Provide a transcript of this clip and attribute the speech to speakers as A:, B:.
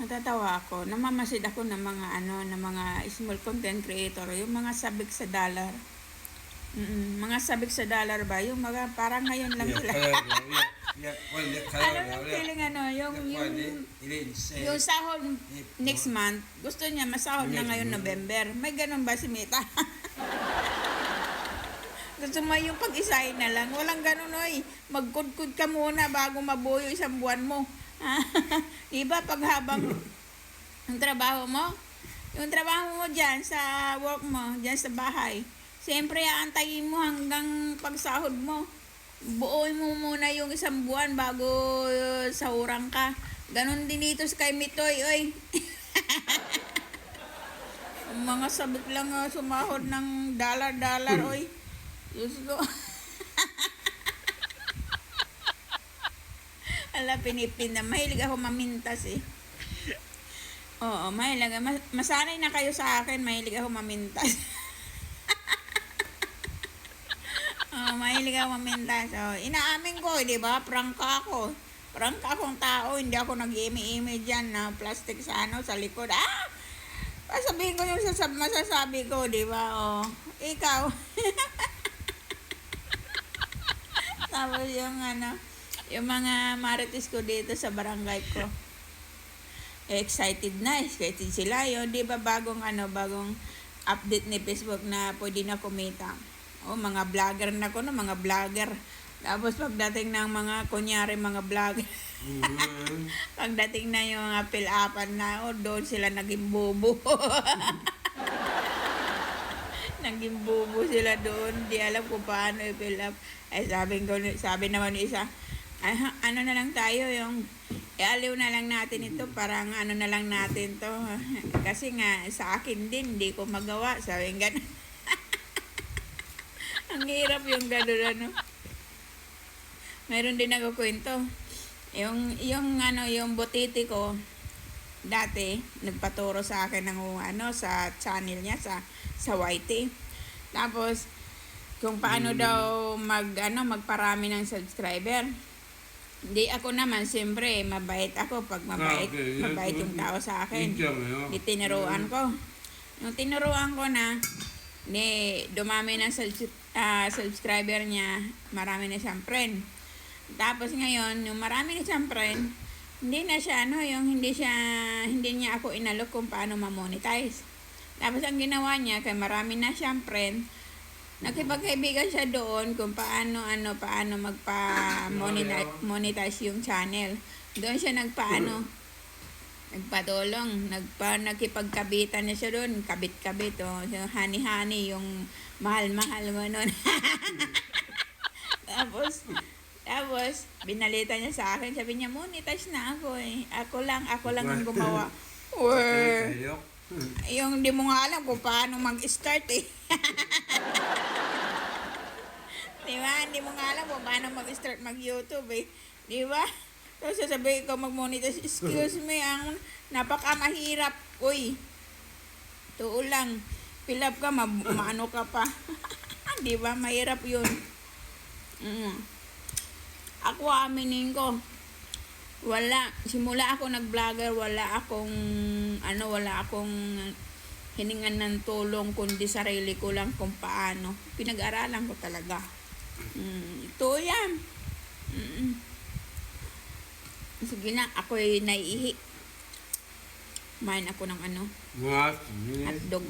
A: Natatawa ako. Namamasid ako ng mga ng mga small content creator, yung mga sabik sa dollar. Mga sabik sa dollar ba? Yung mga parang ngayon lang sila. Ano yung feeling yung sahod next month, gusto niya masahod na ngayon November. May ganun ba si Mita? Gusto mo yung pag-isahin na lang. Walang ganun, oy. Magkudkud ka muna bago mabuo yung isang buwan mo. Diba pag habang yung trabaho mo dyan sa work mo, dyan sa bahay, siyempre aantayin mo hanggang pagsahod mo. Buuin mo muna yung isang buwan bago sahuran ka. Ganon din dito sa kay Mitoy, oy. Mga sabik lang sumahod ng dollar, oy. Diyos ko. Ala, pinipin na. Mahilig ako mamintas eh. Oo, mahilig. Masanay na kayo sa akin. Mahilig ako mamintas. Oo, mahilig ako mamintas. Oh, inaamin ko, di ba? Prangka ako. Prangka akong tao. Hindi ako nag-imi-imi dyan na plastic sa sa likod. Sabihin ko yung masasabi ko, di ba? Oh, ikaw. Tapos yung mga marites ko dito sa barangay ko, excited sila yun, di ba? Bagong update ni Facebook na pwede na kumita. Mga vlogger na ko, mga vlogger. Tapos pagdating ng kunyari mga vlogger, pagdating na yung fill-upan na, doon sila naging bobo. Naging bobo sila doon. Di alam kung paano i-fill up. Sabi naman ni isa, ano na lang tayo, yung aliw na lang natin ito, parang na lang natin to. Kasi nga, sa akin din, hindi ko magawa. Sabi nga, ang hirap yung gano'n, Mayroon din nagkukwento. Yung butiti ko, dati, nagpaturo sa akin ng sa channel niya, sa YT. Tapos, kung paano daw magparami ng subscriber. Hindi ako naman, siyempre, mabait ako. Pag mabait yung tao sa akin. Di tinuruan ko. Yung tinuruan ko na, dumami ng subscriber niya, marami na siyang friend. Tapos ngayon, yung marami na siyang friend, hindi na siya, hindi niya ako inalok kung paano ma-monetize. Tapos ang ginawa niya, kay marami na siyang friend, nakipagkaibigan siya doon kung paano magpa-monetize yung channel. Doon siya nagpatulong, nakipagkabitan na siya doon, kabit-kabit, yung honey-honey, yung mahal-mahal mo nun. Tapos, binalita niya sa akin, sabi niya, monetize na ako eh. Ako lang ang gumawa. Yung di mo nga alam kung paano mag-start eh. Diba? Hindi mo nga alam kung paano mag-start mag-YouTube eh. Diba? So, sasabihin ko mag-monetize, excuse me, ang napaka-mahirap. Uy, tuo lang. Fill up ka, maano ka pa. Diba? Mahirap yun. Ako, aminin ko, simula ako nag-vlogger, wala akong hiningan ng tulong, kundi sarili ko lang kung paano. Pinag-aralan ko talaga. Ito yan. Sige na, ako'y naiihi. Kumain ako ng hotdog.